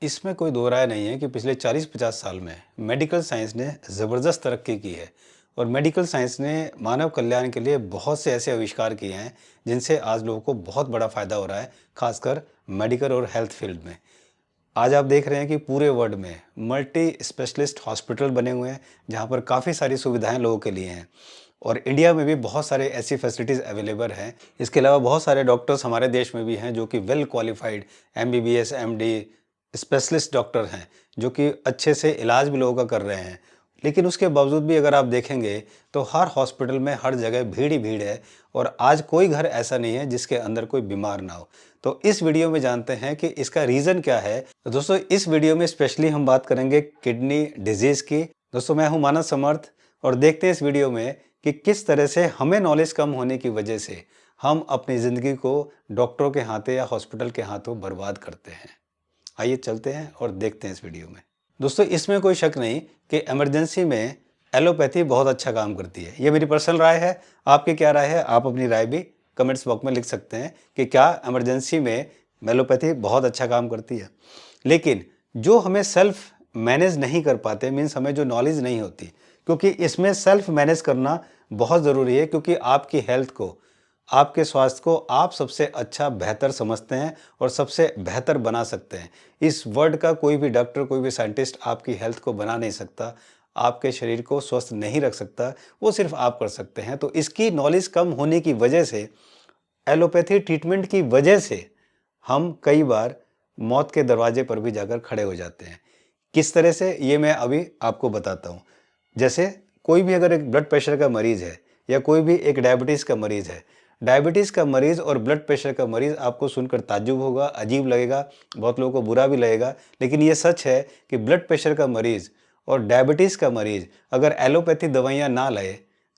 इसमें कोई दो राय नहीं है कि पिछले 40-50 साल में मेडिकल साइंस ने ज़बरदस्त तरक्की की है और मेडिकल साइंस ने मानव कल्याण के लिए बहुत से ऐसे आविष्कार किए हैं जिनसे आज लोगों को बहुत बड़ा फ़ायदा हो रहा है, खासकर मेडिकल और हेल्थ फील्ड में। आज आप देख रहे हैं कि पूरे वर्ल्ड में मल्टी स्पेशलिस्ट हॉस्पिटल बने हुए हैं, जहाँ पर काफ़ी सारी सुविधाएं लोगों के लिए हैं और इंडिया में भी बहुत सारे ऐसी फैसिलिटीज़ अवेलेबल हैं। इसके अलावा बहुत सारे डॉक्टर्स हमारे देश में भी हैं जो कि well qualified MBBS MD specialist doctor हैं, जो कि अच्छे से इलाज भी लोगों का कर रहे हैं। लेकिन उसके बावजूद भी अगर आप देखेंगे तो हर हॉस्पिटल में हर जगह भीड़ ही भीड़ है और आज कोई घर ऐसा नहीं है जिसके अंदर कोई बीमार ना हो। तो इस वीडियो में जानते हैं कि इसका रीज़न क्या है। तो दोस्तों, इस वीडियो में स्पेशली हम बात करेंगे किडनी डिजीज़ की। दोस्तों, मैं हूं मानस समर्थ और देखते हैं इस वीडियो में कि किस तरह से हमें नॉलेज कम होने की वजह से हम अपनी ज़िंदगी को डॉक्टरों के हाथों या हॉस्पिटल के हाथों बर्बाद करते हैं। आइए चलते हैं और देखते हैं इस वीडियो में। दोस्तों, इसमें कोई शक नहीं कि इमरजेंसी में एलोपैथी बहुत अच्छा काम करती है। ये मेरी पर्सनल राय है। आपकी क्या राय है? आप अपनी राय भी कमेंट्स बॉक्स में लिख सकते हैं कि क्या इमरजेंसी में एलोपैथी बहुत अच्छा काम करती है। लेकिन जो हमें सेल्फ मैनेज नहीं कर पाते, मीन्स हमें जो नॉलेज नहीं होती, क्योंकि इसमें सेल्फ मैनेज करना बहुत ज़रूरी है, क्योंकि आपकी हेल्थ को, आपके स्वास्थ्य को आप सबसे अच्छा बेहतर समझते हैं और सबसे बेहतर बना सकते हैं। इस वर्ल्ड का कोई भी डॉक्टर, कोई भी साइंटिस्ट आपकी हेल्थ को बना नहीं सकता, आपके शरीर को स्वस्थ नहीं रख सकता, वो सिर्फ आप कर सकते हैं। तो इसकी नॉलेज कम होने की वजह से, एलोपैथी ट्रीटमेंट की वजह से हम कई बार मौत के दरवाजे पर भी जाकर खड़े हो जाते हैं। किस तरह से, ये मैं अभी आपको बताता हूँ। जैसे कोई भी अगर एक ब्लड प्रेशर का मरीज़ है या कोई भी एक डायबिटीज़ का मरीज़ है, डायबिटीज़ का मरीज़ और ब्लड प्रेशर का मरीज़ आपको सुनकर ताज्जुब होगा, अजीब लगेगा, बहुत लोगों को बुरा भी लगेगा। लेकिन ये सच है कि ब्लड प्रेशर का मरीज़ और डायबिटीज़ का मरीज़ अगर एलोपैथी दवाइयाँ ना ले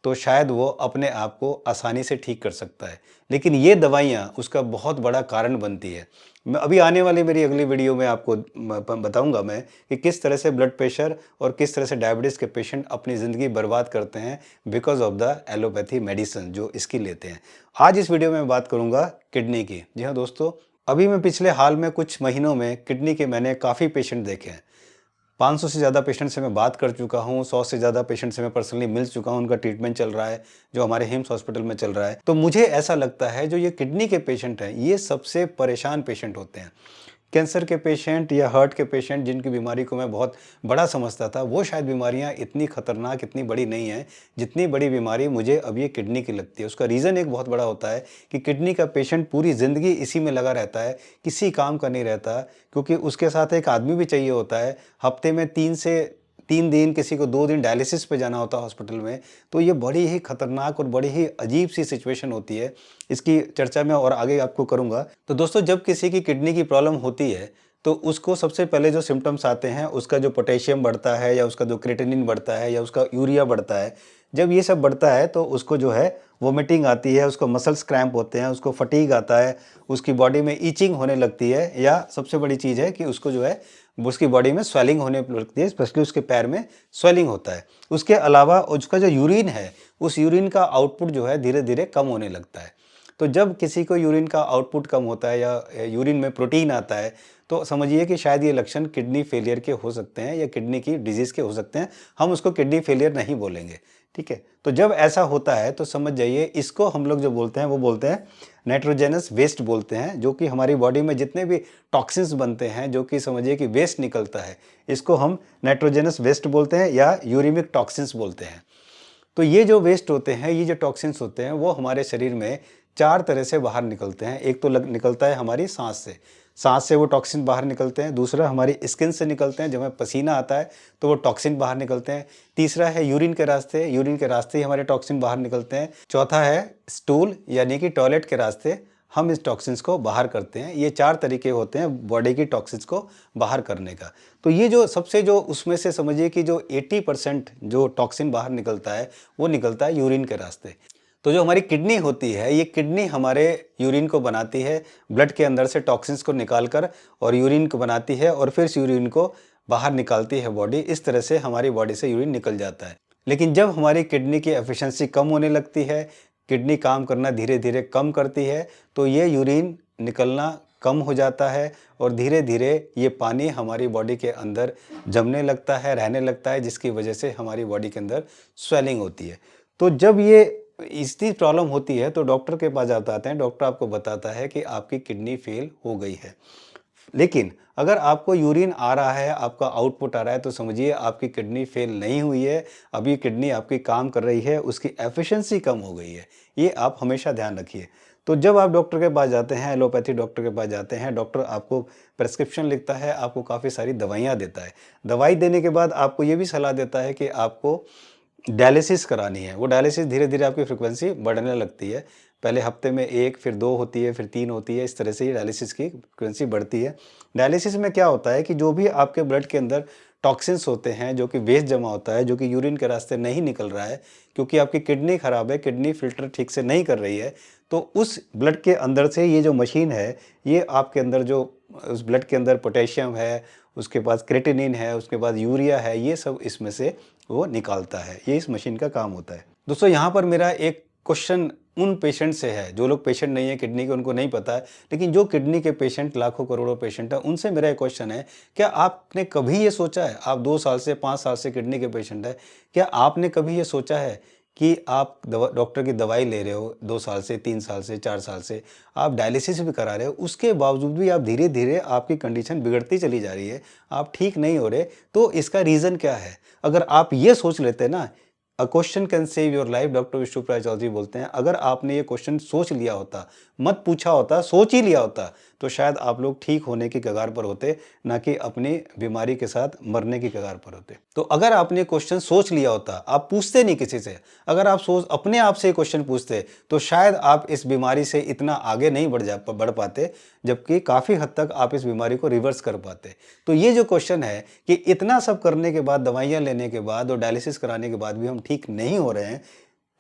तो शायद वो अपने आप को आसानी से ठीक कर सकता है। लेकिन ये दवाइयाँ उसका बहुत बड़ा कारण बनती है। मैं अभी आने वाली मेरी अगली वीडियो में आपको बताऊंगा मैं कि किस तरह से ब्लड प्रेशर और किस तरह से डायबिटीज़ के पेशेंट अपनी ज़िंदगी बर्बाद करते हैं because of the allopathy medicine जो इसकी लेते हैं। आज इस वीडियो में मैं बात करूंगा किडनी की। जी हाँ दोस्तों, अभी मैं पिछले हाल में कुछ महीनों में किडनी के मैंने काफ़ी पेशेंट देखे हैं। 500 से ज़्यादा पेशेंट से मैं बात कर चुका हूँ, 100 से ज़्यादा पेशेंट से मैं पर्सनली मिल चुका हूँ, उनका ट्रीटमेंट चल रहा है जो हमारे हिम्स हॉस्पिटल में चल रहा है। तो मुझे ऐसा लगता है जो ये किडनी के पेशेंट हैं, ये सबसे परेशान पेशेंट होते हैं। कैंसर के पेशेंट या हार्ट के पेशेंट, जिनकी बीमारी को मैं बहुत बड़ा समझता था, वो शायद बीमारियां इतनी खतरनाक, इतनी बड़ी नहीं हैं जितनी बड़ी बीमारी मुझे अब ये किडनी की लगती है। उसका रीज़न एक बहुत बड़ा होता है कि किडनी का पेशेंट पूरी ज़िंदगी इसी में लगा रहता है, किसी काम का नहीं रहता, क्योंकि उसके साथ एक आदमी भी चाहिए होता है। हफ्ते में 3 दिन, किसी को 2 दिन डायलिसिस पे जाना होता है हॉस्पिटल में। तो ये बड़ी ही खतरनाक और बड़ी ही अजीब सी सिचुएशन होती है। इसकी चर्चा मैं और आगे आपको करूंगा। तो दोस्तों, जब किसी की किडनी की प्रॉब्लम होती है तो उसको सबसे पहले जो सिम्टम्स आते हैं, उसका जो पोटेशियम बढ़ता है या उसका जो क्रिएटिनिन बढ़ता है या उसका यूरिया बढ़ता है, जब ये सब बढ़ता है तो उसको जो है वोमिटिंग आती है, उसको मसल्स क्रैम्प होते हैं, उसको फटीग आता है, उसकी बॉडी में ईचिंग होने लगती है, या सबसे बड़ी चीज़ है कि उसको जो है उसकी बॉडी में स्वेलिंग होने लगती है, स्पेशली उसके पैर में स्वेलिंग होता है। उसके अलावा उसका जो यूरिन है, उस यूरिन का आउटपुट जो है धीरे धीरे कम होने लगता है। तो जब किसी को यूरिन का आउटपुट कम होता है या यूरिन में प्रोटीन आता है, तो समझिए कि शायद ये लक्षण किडनी फेलियर के हो सकते हैं या किडनी की डिजीज़ के हो सकते हैं। हम उसको किडनी फेलियर नहीं बोलेंगे, ठीक है। तो जब ऐसा होता है तो समझ जाइए, इसको हम लोग जो बोलते हैं वो बोलते हैं नाइट्रोजनस वेस्ट बोलते हैं, जो कि हमारी बॉडी में जितने भी टॉक्सिन्स बनते हैं, जो कि समझिए कि वेस्ट निकलता है, इसको हम नाइट्रोजनस वेस्ट बोलते हैं या यूरिमिक टॉक्सिन्स बोलते हैं। तो ये जो वेस्ट होते हैं, ये जो टॉक्सिन्स होते हैं, वो हमारे शरीर में 4 तरह से बाहर निकलते हैं। एक तो निकलता है हमारी सांस से वो टॉक्सिन बाहर निकलते हैं। दूसरा हमारी स्किन से निकलते हैं, जब हमें पसीना आता है तो वो टॉक्सिन बाहर निकलते हैं। तीसरा है यूरिन के रास्ते ही हमारे टॉक्सिन बाहर निकलते हैं। चौथा है स्टूल यानी कि टॉयलेट के रास्ते हम इस टॉक्सिन्स को बाहर करते हैं। ये 4 तरीके होते हैं बॉडी की टॉक्सिन्स को बाहर करने का। तो ये जो सबसे जो उसमें से समझिए कि जो 80% जो टॉक्सिन बाहर निकलता है, वो निकलता है यूरिन के रास्ते। तो जो हमारी किडनी होती है, ये किडनी हमारे यूरिन को बनाती है, ब्लड के अंदर से टॉक्सिन्स को निकाल कर, और यूरिन को बनाती है और फिर इस यूरिन को बाहर निकालती है बॉडी। इस तरह से हमारी बॉडी से यूरिन निकल जाता है। लेकिन जब हमारी किडनी की एफिशिएंसी कम होने लगती है, किडनी काम करना धीरे धीरे कम करती है, तो ये यूरिन निकलना कम हो जाता है और धीरे धीरे ये पानी हमारी बॉडी के अंदर जमने लगता है, रहने लगता है, जिसकी वजह से हमारी बॉडी के अंदर स्वेलिंग होती है। तो जब ये इसकी प्रॉब्लम होती है तो डॉक्टर के पास जाते हैं, डॉक्टर आपको बताता है कि आपकी किडनी फेल हो गई है। लेकिन अगर आपको यूरिन आ रहा है, आपका आउटपुट आ रहा है, तो समझिए आपकी किडनी फेल नहीं हुई है, अभी किडनी आपकी काम कर रही है, उसकी एफिशिएंसी कम हो गई है। ये आप हमेशा ध्यान रखिए। तो जब आप डॉक्टर के पास जाते हैं, एलोपैथी डॉक्टर के पास जाते हैं, डॉक्टर आपको प्रिस्क्रिप्शन लिखता है, आपको काफ़ी सारी दवाइयाँ देता है। दवाई देने के बाद आपको ये भी सलाह देता है कि आपको डायलिसिस करानी है। वो डायलिसिस धीरे-धीरे आपकी फ्रीक्वेंसी बढ़ने लगती है। पहले हफ्ते में 1, फिर 2 होती है, फिर 3 होती है, इस तरह से ये डायलिसिस की फ्रीक्वेंसी बढ़ती है। डायलिसिस में क्या होता है कि जो भी आपके ब्लड के अंदर टॉक्सिन्स होते हैं, जो कि वेस्ट जमा होता है, जो कि यूरिन के रास्ते नहीं निकल रहा है, क्योंकि आपकी किडनी खराब है, किडनी फ़िल्टर ठीक से नहीं कर रही है, तो उस ब्लड के अंदर से ये जो मशीन है, ये आपके अंदर जो उस ब्लड के अंदर पोटेशियम है, उसके पास क्रेटिनिन है, उसके बाद यूरिया है, ये सब इसमें से वो निकालता है। ये इस मशीन का काम होता है। दोस्तों, यहाँ पर मेरा एक क्वेश्चन उन पेशेंट से है, जो लोग पेशेंट नहीं है किडनी के, उनको नहीं पता है, लेकिन जो किडनी के पेशेंट लाखों करोड़ों पेशेंट हैं, उनसे मेरा एक क्वेश्चन है, क्या आपने कभी ये सोचा है, आप 2 साल से 5 साल से किडनी के पेशेंट हैं, क्या आपने कभी ये सोचा है कि आप डॉक्टर की दवाई ले रहे हो 2 साल से, 3 साल से, 4 साल से, आप डायलिसिस भी करा रहे हो, उसके बावजूद भी आप धीरे धीरे आपकी कंडीशन बिगड़ती चली जा रही है, आप ठीक नहीं हो रहे, तो इसका रीज़न क्या है? अगर आप ये सोच लेते ना, a question can save your life, doctor Vishnupriya Chaudhary बोलते हैं, अगर आपने ये क्वेश्चन सोच लिया होता, मत पूछा होता, सोच ही लिया होता, तो शायद आप लोग ठीक होने की कगार पर होते, ना कि अपनी बीमारी के साथ मरने की कगार पर होते। तो अगर आपने क्वेश्चन सोच लिया होता, आप पूछते नहीं किसी से, अगर आप सोच अपने आप से क्वेश्चन पूछते, तो शायद आप इस बीमारी से इतना आगे नहीं बढ़ पाते, जबकि काफ़ी हद तक आप इस बीमारी को रिवर्स कर पाते। तो ये जो क्वेश्चन है कि इतना सब करने के बाद, दवाइयाँ लेने के बाद और डायलिसिस कराने के बाद भी हम ठीक नहीं हो रहे हैं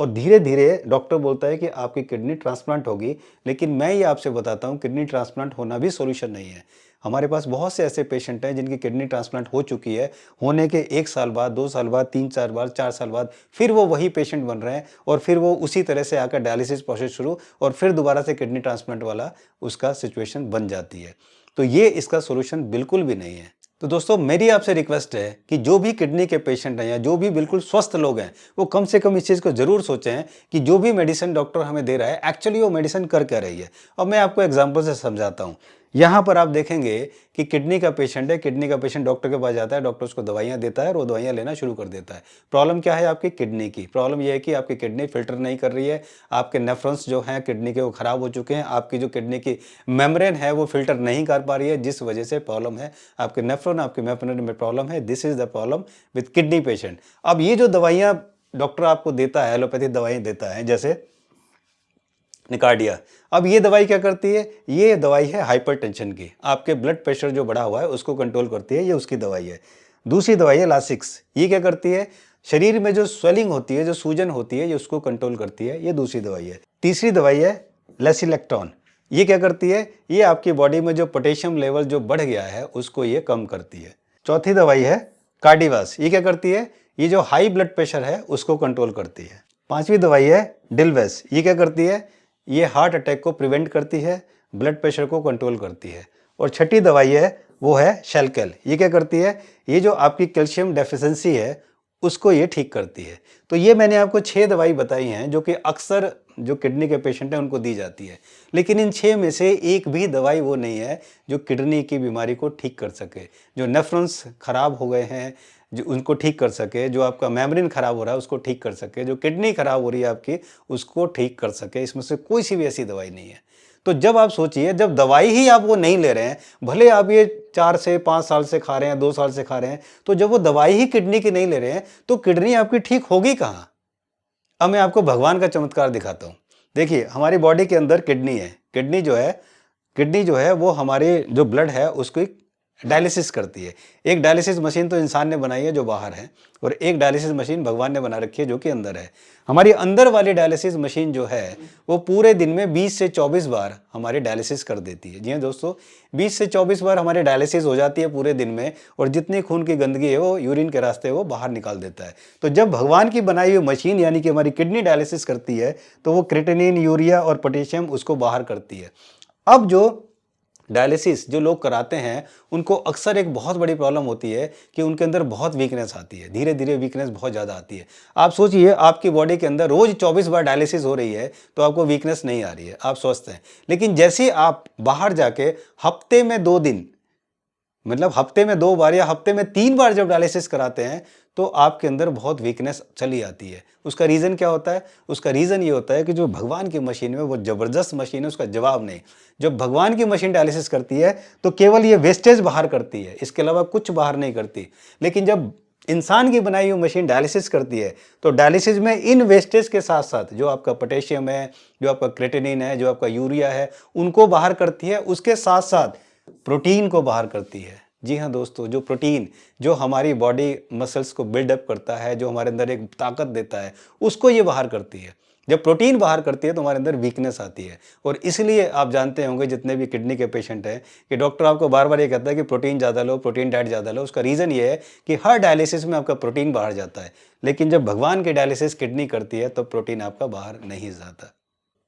और धीरे धीरे डॉक्टर बोलता है कि आपकी किडनी ट्रांसप्लांट होगी, लेकिन मैं ये आपसे बताता हूँ, किडनी ट्रांसप्लांट होना भी सॉल्यूशन नहीं है। हमारे पास बहुत से ऐसे पेशेंट हैं जिनकी किडनी ट्रांसप्लांट हो चुकी है, होने के 1 साल बाद, 2 साल बाद, 3-4 बार, 4 साल बाद फिर वो वही पेशेंट बन रहे हैं और फिर वो उसी तरह से आकर डायलिसिस प्रोसेस शुरू और फिर दोबारा से किडनी ट्रांसप्लांट वाला उसका सिचुएशन बन जाती है। तो ये इसका सॉल्यूशन बिल्कुल भी नहीं है। तो दोस्तों, मेरी आपसे रिक्वेस्ट है कि जो भी किडनी के पेशेंट हैं या जो भी बिल्कुल स्वस्थ लोग हैं, वो कम से कम इस चीज़ को ज़रूर सोचें कि जो भी मेडिसिन डॉक्टर हमें दे रहा है, एक्चुअली वो मेडिसिन कर क्या रही है। अब मैं आपको एग्जांपल से समझाता हूँ। यहाँ पर आप देखेंगे कि किडनी का पेशेंट है, किडनी का पेशेंट डॉक्टर के पास जाता है, डॉक्टर उसको दवाइयाँ देता है और वो दवाइयाँ लेना शुरू कर देता है। प्रॉब्लम क्या है आपकी किडनी की? प्रॉब्लम ये है कि आपकी किडनी फ़िल्टर नहीं कर रही है, आपके नेफ्रॉन्स जो हैं किडनी के वो ख़राब हो चुके हैं, आपकी जो किडनी की मेम्ब्रेन है वो फ़िल्टर नहीं कर पा रही है, जिस वजह से प्रॉब्लम है। आपके नेफ्रॉन, आपके मेम्ब्रेन में प्रॉब्लम है। This is the problem with kidney patient. अब ये जो दवाइयाँ डॉक्टर आपको देता है, एलोपैथिक दवाइयाँ देता है, जैसे निकार्डिया। अब ये दवाई क्या करती है? ये दवाई है हाइपरटेंशन की। आपके ब्लड प्रेशर जो बढ़ा हुआ है उसको कंट्रोल करती है, ये उसकी दवाई है। दूसरी दवाई है लासिक्स। ये क्या करती है? शरीर में जो स्वेलिंग होती है, जो सूजन होती है, ये उसको कंट्रोल करती है, ये दूसरी दवाई है। तीसरी दवाई है लेसिलेक्टोन। ये क्या करती है? ये आपकी बॉडी में जो पोटेशियम लेवल जो बढ़ गया है उसको ये कम करती है। चौथी दवाई है कार्डिवास। ये क्या करती है? ये जो हाई ब्लड प्रेशर है उसको कंट्रोल करती है। पांचवी दवाई है डिल्वेस। ये क्या करती है? ये हार्ट अटैक को प्रिवेंट करती है, ब्लड प्रेशर को कंट्रोल करती है। और छठी दवाई है वो है शेलकेल। ये क्या करती है? ये जो आपकी कैल्शियम डेफिशिएंसी है उसको ये ठीक करती है। तो ये मैंने आपको 6 दवाई बताई हैं जो कि अक्सर जो किडनी के पेशेंट हैं उनको दी जाती है, लेकिन इन 6 में से एक भी दवाई वो नहीं है जो किडनी की बीमारी को ठीक कर सके, जो नेफ्रॉन्स खराब हो गए हैं जो उनको ठीक कर सके, जो आपका मेम्ब्रेन खराब हो रहा है उसको ठीक कर सके, जो किडनी खराब हो रही है आपकी उसको ठीक कर सके। इसमें से कोई सी भी ऐसी दवाई नहीं है। तो जब आप सोचिए, जब दवाई ही आप वो नहीं ले रहे हैं, भले आप ये 4 से 5 साल से खा रहे हैं, 2 साल से खा रहे हैं, तो जब वो दवाई ही किडनी की नहीं ले रहे हैं तो किडनी आपकी ठीक होगी कहाँ? अब मैं आपको भगवान का चमत्कार दिखाता हूँ। देखिए, हमारी बॉडी के अंदर किडनी है। किडनी जो है वो हमारे जो ब्लड है उसको डायलिसिस करती है। एक डायलिसिस मशीन तो इंसान ने बनाई है जो बाहर है, और एक डायलिसिस मशीन भगवान ने बना रखी है जो कि अंदर है। हमारी अंदर वाली डायलिसिस मशीन जो है वो पूरे दिन में 20 से 24 बार हमारी डायलिसिस कर देती है। जी हाँ दोस्तों, 20 से 24 बार हमारी डायलिसिस हो जाती है पूरे दिन में, और जितनी खून की गंदगी है वो यूरिन के रास्ते वो बाहर निकाल देता है। तो जब भगवान की बनाई हुई मशीन यानी कि हमारी किडनी डायलिसिस करती है तो वो क्रेटिनिन, यूरिया और पोटेशियम उसको बाहर करती है। अब जो डायलिसिस जो लोग कराते हैं, उनको अक्सर एक बहुत बड़ी प्रॉब्लम होती है कि उनके अंदर बहुत वीकनेस आती है, धीरे-धीरे वीकनेस बहुत ज़्यादा आती है। आप सोचिए आपकी बॉडी के अंदर रोज़ 24 बार डायलिसिस हो रही है, तो आपको वीकनेस नहीं आ रही है, आप स्वस्थ हैं। लेकिन जैसे ही आप बाहर जाके हफ्ते में 2 दिन मतलब हफ्ते में 2 बार या हफ्ते में 3 बार जब डायलिसिस कराते हैं, तो आपके अंदर बहुत वीकनेस चली आती है। उसका रीज़न क्या होता है? उसका रीज़न ये होता है कि जो भगवान की मशीन है वो ज़बरदस्त मशीन है, उसका जवाब नहीं। जब भगवान की मशीन डायलिसिस करती है, तो केवल ये वेस्टेज बाहर करती है, इसके अलावा कुछ बाहर नहीं करती। लेकिन जब इंसान की बनाई हुई मशीन डायलिसिस करती है, तो डायलिसिस में इन वेस्टेज के साथ-साथ जो आपका पोटेशियम है, जो आपका क्रेटिनिन है, जो आपका यूरिया है, उनको बाहर करती है। उसके साथ-साथ प्रोटीन को बाहर करती है। जी हाँ दोस्तों, जो प्रोटीन जो हमारी बॉडी मसल्स को बिल्डअप करता है, जो हमारे अंदर एक ताकत देता है, उसको ये बाहर करती है। जब प्रोटीन बाहर करती है तो हमारे अंदर वीकनेस आती है, और इसलिए आप जानते होंगे जितने भी किडनी के पेशेंट हैं कि डॉक्टर आपको बार-बार ये कहता है कि प्रोटीन ज़्यादा लो, प्रोटीन डाइट ज़्यादा लो। उसका रीज़न ये है कि हर डायलिसिस में आपका प्रोटीन बाहर जाता है, लेकिन जब भगवान की डायलिसिस किडनी करती है तो प्रोटीन आपका बाहर नहीं जाता।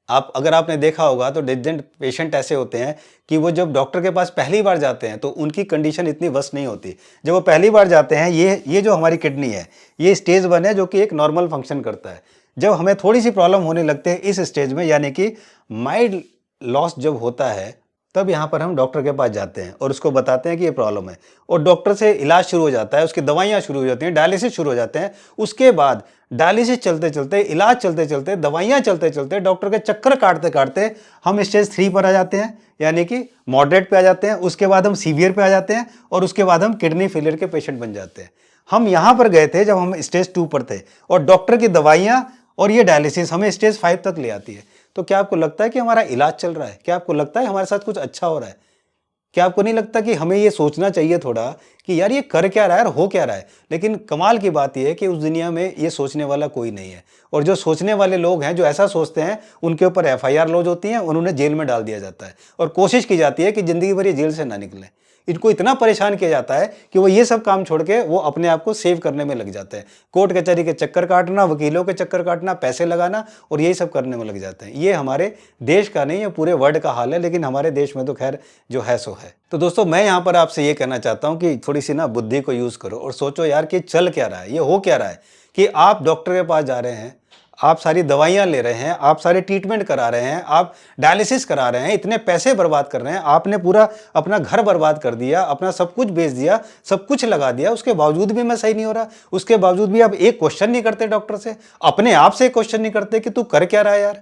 आप अगर आपने देखा होगा तो डिज़ेंट पेशेंट ऐसे होते हैं कि वो जब डॉक्टर के पास पहली बार जाते हैं तो उनकी कंडीशन इतनी वर्स्ट नहीं होती। जब वो पहली बार जाते हैं, ये जो हमारी किडनी है, ये स्टेज 1 है जो कि एक नॉर्मल फंक्शन करता है। जब हमें थोड़ी-सी प्रॉब्लम होने लगते हैं इस स्टेज में, यानी कि माइल्ड लॉस जब होता है, तब यहाँ पर हम डॉक्टर के पास जाते हैं और उसको बताते हैं कि ये प्रॉब्लम है, और डॉक्टर से इलाज शुरू हो जाता है, उसकी दवाइयाँ शुरू हो जाती हैं, डायलिसिस शुरू हो जाते हैं। उसके बाद डायलिसिस चलते-चलते, इलाज चलते-चलते, दवाइयाँ चलते-चलते, डॉक्टर के चक्कर काटते-काटते हम स्टेज 3 पर आ जाते हैं, यानी कि मॉडरेट पे आ जाते हैं। उसके बाद हम सीवियर पे आ जाते हैं, और उसके बाद हम किडनी फेलियर के पेशेंट बन जाते हैं। हम यहाँ पर गए थे जब हम स्टेज 2 पर थे, और डॉक्टर की दवाइयाँ और ये डायलिसिस हमें स्टेज 5 तक ले आती है। तो क्या आपको लगता है कि हमारा इलाज चल रहा है? क्या आपको लगता है हमारे साथ कुछ अच्छा हो रहा है? क्या आपको नहीं लगता कि हमें ये सोचना चाहिए थोड़ा कि यार ये कर क्या रहा है और हो क्या रहा है? लेकिन कमाल की बात ये है कि उस दुनिया में ये सोचने वाला कोई नहीं है, और जो सोचने वाले लोग हैं, जो ऐसा सोचते हैं, उनके ऊपर एफआईआर लॉन्च होती है, उन्हें जेल में डाल दिया जाता है, और कोशिश की जाती है कि ज़िंदगी भर ये जेल से ना निकलें। इनको इतना परेशान किया जाता है कि वो ये सब काम छोड़ के वो अपने आप को सेव करने में लग जाते हैं। कोर्ट कचहरी के चक्कर काटना, वकीलों के चक्कर काटना, पैसे लगाना, और यही सब करने में लग जाते हैं। ये हमारे देश का नहीं, ये पूरे वर्ल्ड का हाल है, लेकिन हमारे देश में तो खैर जो है सो है। तो दोस्तों, मैं यहाँ पर आपसे ये कहना चाहता हूँ कि थोड़ी सी ना बुद्धि को यूज़ करो और सोचो यार कि चल क्या रहा है, ये हो क्या रहा है कि आप डॉक्टर के पास जा रहे हैं, आप सारी दवाइयाँ ले रहे हैं, आप सारे ट्रीटमेंट करा रहे हैं, आप डायलिसिस करा रहे हैं, इतने पैसे बर्बाद कर रहे हैं, आपने पूरा अपना घर बर्बाद कर दिया, अपना सब कुछ बेच दिया, सब कुछ लगा दिया, उसके बावजूद भी मैं सही नहीं हो रहा, उसके बावजूद भी आप एक क्वेश्चन नहीं करते डॉक्टर से, अपने आप से एक क्वेश्चन नहीं करते कि तू कर क्या रहा है यार।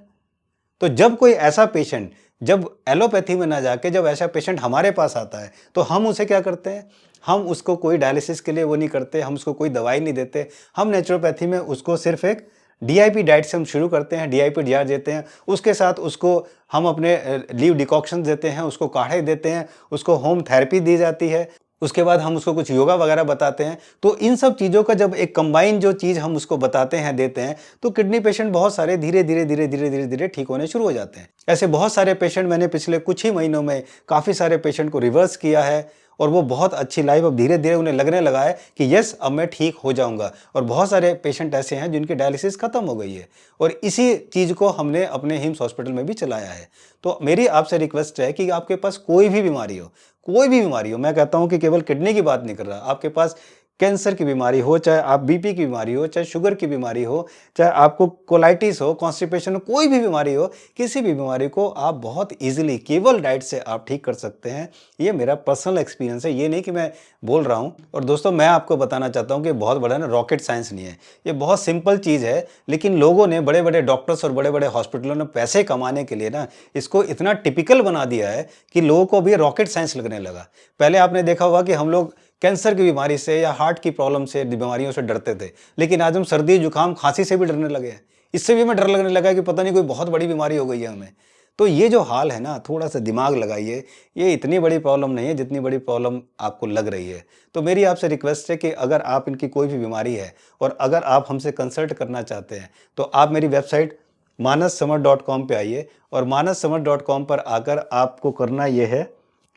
तो जब कोई ऐसा पेशेंट, जब एलोपैथी में ना जाके जब ऐसा पेशेंट हमारे पास आता है, तो हम उसे क्या करते हैं? हम उसको कोई डायलिसिस के लिए वो नहीं करते, हम उसको कोई दवाई नहीं देते। हम नेचुरोपैथी में उसको सिर्फ एक डीआईपी डाइट से हम शुरू करते हैं, डीआईपी जार देते हैं, उसके साथ उसको हम अपने लीव डिकॉक्शन देते हैं, उसको काढ़े देते हैं, उसको होम थेरेपी दी जाती है, उसके बाद हम उसको कुछ योगा वगैरह बताते हैं। तो इन सब चीज़ों का जब एक कंबाइन जो चीज़ हम उसको बताते हैं, देते हैं, तो किडनी पेशेंट बहुत सारे धीरे धीरे धीरे धीरे धीरे धीरे ठीक होने शुरू हो जाते हैं। ऐसे बहुत सारे पेशेंट मैंने पिछले कुछ ही महीनों में काफ़ी सारे पेशेंट को रिवर्स किया है, और वो बहुत अच्छी लाइफ अब धीरे धीरे उन्हें लगने लगा है कि यस अब मैं ठीक हो जाऊंगा। और बहुत सारे पेशेंट ऐसे हैं जिनकी डायलिसिस खत्म हो गई है, और इसी चीज़ को हमने अपने हिम्स हॉस्पिटल में भी चलाया है। तो मेरी आपसे रिक्वेस्ट है कि आपके पास कोई भी बीमारी हो, कोई भी बीमारी हो, मैं कहता हूं कि केवल किडनी की बात नहीं कर रहा, आपके पास कैंसर की बीमारी हो, चाहे आप बीपी की बीमारी हो, चाहे शुगर की बीमारी हो, चाहे आपको कोलाइटिस हो, कॉन्स्टिपेशन हो, कोई भी बीमारी हो, किसी भी बीमारी को आप बहुत इजीली केवल डाइट से आप ठीक कर सकते हैं। ये मेरा पर्सनल एक्सपीरियंस है, ये नहीं कि मैं बोल रहा हूँ। और दोस्तों, मैं आपको बताना चाहता हूँ कि बहुत बड़ा ना रॉकेट साइंस नहीं है, ये बहुत सिंपल चीज़ है, लेकिन लोगों ने, बड़े बड़े डॉक्टर्स और बड़े बड़े हॉस्पिटलों ने पैसे कमाने के लिए ना इसको इतना टिपिकल बना दिया है कि लोगों को भी रॉकेट साइंस लगने लगा। पहले आपने देखा होगा कि हम लोग कैंसर की बीमारी से या हार्ट की प्रॉब्लम से, बीमारियों से डरते थे, लेकिन आज हम सर्दी, जुकाम, खांसी से भी डरने लगे हैं। इससे भी हमें डर लगने लगा कि पता नहीं कोई बहुत बड़ी बीमारी हो गई है हमें। तो ये जो हाल है ना, थोड़ा सा दिमाग लगाइए, ये इतनी बड़ी प्रॉब्लम नहीं है जितनी बड़ी प्रॉब्लम आपको लग रही है। तो मेरी आपसे रिक्वेस्ट है कि अगर आप इनकी कोई भी बीमारी है और अगर आप हमसे कंसल्ट करना चाहते हैं, तो आप मेरी वेबसाइट manassamar.com पे आइए, और manassamar.com पर आकर आपको करना ये है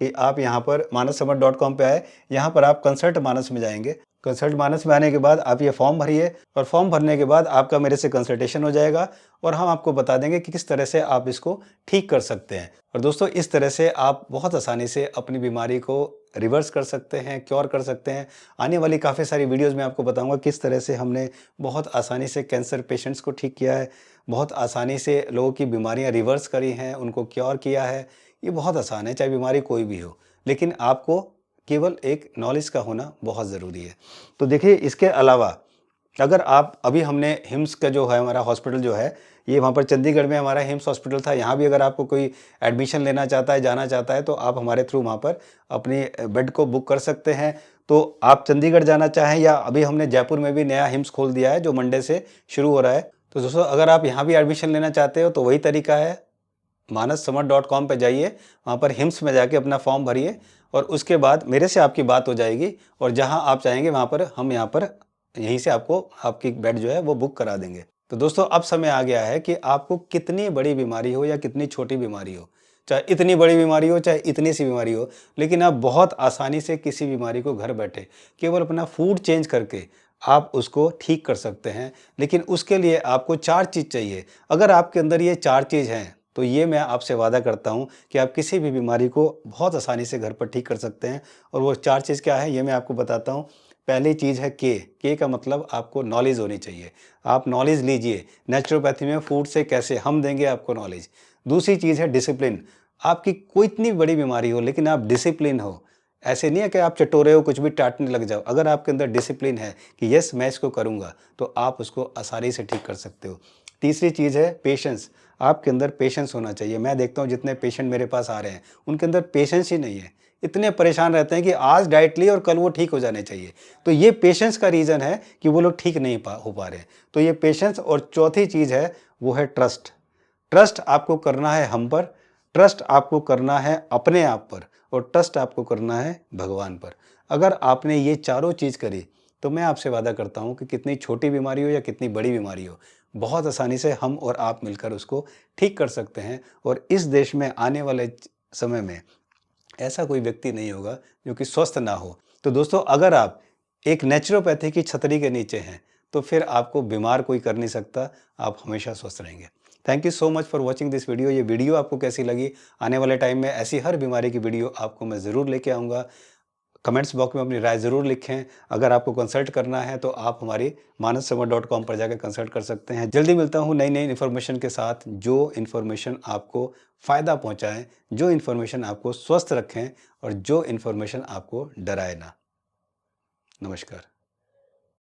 कि आप यहाँ पर manassamar.com पे आए, यहाँ पर आप कंसल्ट मानस में जाएंगे। कंसल्ट मानस में आने के बाद आप ये फॉर्म भरिए और फॉर्म भरने के बाद आपका मेरे से कंसल्टेशन हो जाएगा और हम आपको बता देंगे कि किस तरह से आप इसको ठीक कर सकते हैं। और दोस्तों, इस तरह से आप बहुत आसानी से अपनी बीमारी को रिवर्स कर सकते हैं, क्योर कर सकते हैं। आने वाली काफ़ी सारी वीडियोस में आपको बताऊंगा किस तरह से हमने बहुत आसानी से कैंसर पेशेंट्स को ठीक किया है, बहुत आसानी से लोगों की बीमारियां रिवर्स करी हैं, उनको क्योर किया है। ये बहुत आसान है, चाहे बीमारी कोई भी हो, लेकिन आपको केवल एक नॉलेज का होना बहुत ज़रूरी है। तो देखिए, इसके अलावा अगर आप अभी हमने हिम्स का जो है हमारा हॉस्पिटल जो है, ये वहाँ पर चंडीगढ़ में हमारा हिम्स हॉस्पिटल था। यहाँ भी अगर आपको कोई एडमिशन लेना चाहता है, जाना चाहता है, तो आप हमारे थ्रू वहाँ पर अपनी बेड को बुक कर सकते हैं। तो आप चंडीगढ़ जाना चाहें या अभी हमने जयपुर में भी नया हिम्स खोल दिया है जो मंडे से शुरू हो रहा है। तो दोस्तों, अगर आप यहाँ भी एडमिशन लेना चाहते हो तो वही तरीका है, manassamar.com पे जाइए, वहाँ पर हिम्स में जाके अपना फॉर्म भरिए और उसके बाद मेरे से आपकी बात हो जाएगी और जहाँ आप चाहेंगे वहाँ पर हम यहीं से आपको आपकी बेड जो है वो बुक करा देंगे। तो दोस्तों, अब समय आ गया है कि आपको कितनी बड़ी बीमारी हो या कितनी छोटी बीमारी हो, चाहे इतनी बड़ी बीमारी हो चाहे इतनी सी बीमारी हो, लेकिन आप बहुत आसानी से किसी बीमारी को घर बैठे केवल अपना फूड चेंज करके आप उसको ठीक कर सकते हैं। लेकिन उसके लिए आपको 4 चीज़ चाहिए। अगर आपके अंदर ये 4 चीज़ हैं तो ये मैं आपसे वादा करता हूँ कि आप किसी भी बीमारी को बहुत आसानी से घर पर ठीक कर सकते हैं। और वो 4 चीज़ क्या है, ये मैं आपको बताता हूँ। पहली चीज़ है के का मतलब आपको नॉलेज होनी चाहिए। आप नॉलेज लीजिए, नेचुरोपैथी में फूड से कैसे, हम देंगे आपको नॉलेज। दूसरी चीज़ है डिसिप्लिन। आपकी कोई इतनी बड़ी बीमारी हो लेकिन आप डिसिप्लिन हो, ऐसे नहीं है कि आप चटोरे हो, कुछ भी टाटने लग जाओ। अगर आपके अंदर डिसिप्लिन है कि यस मैं इसको करूँगा, तो आप उसको आसानी से ठीक कर सकते हो। तीसरी चीज़ है पेशेंस। आपके अंदर पेशेंस होना चाहिए। मैं देखता हूँ जितने पेशेंट मेरे पास आ रहे हैं उनके अंदर पेशेंस ही नहीं है, इतने परेशान रहते हैं कि आज डाइट ली और कल वो ठीक हो जाने चाहिए। तो ये पेशेंस का रीज़न है कि वो लोग ठीक नहीं हो पा रहे हैं। तो ये पेशेंस। और चौथी चीज़ है वो है ट्रस्ट। ट्रस्ट आपको करना है हम पर, ट्रस्ट आपको करना है अपने आप पर और ट्रस्ट आपको करना है भगवान पर। अगर आपने ये चारों चीज़ करी तो मैं आपसे वादा करता हूँ कि कितनी छोटी बीमारी हो या कितनी बड़ी बीमारी हो, बहुत आसानी से हम और आप मिलकर उसको ठीक कर सकते हैं। और इस देश में आने वाले समय में ऐसा कोई व्यक्ति नहीं होगा जो कि स्वस्थ ना हो। तो दोस्तों, अगर आप एक नेचुरोपैथी की छतरी के नीचे हैं तो फिर आपको बीमार कोई कर नहीं सकता, आप हमेशा स्वस्थ रहेंगे। Thank you so much for watching this video. ये वीडियो आपको कैसी लगी? आने वाले टाइम में ऐसी हर बीमारी की वीडियो आपको मैं ज़रूर लेके आऊँगा। कमेंट्स बॉक्स में अपनी राय ज़रूर लिखें। अगर आपको कंसल्ट करना है तो आप हमारी manassamar.com पर जाकर कंसल्ट कर सकते हैं। जल्दी मिलता हूँ नई नई इन्फॉर्मेशन के साथ, जो इन्फॉर्मेशन आपको फ़ायदा पहुँचाएँ, जो इन्फॉर्मेशन आपको स्वस्थ रखें और जो इन्फॉर्मेशन आपको डराए ना। नमस्कार।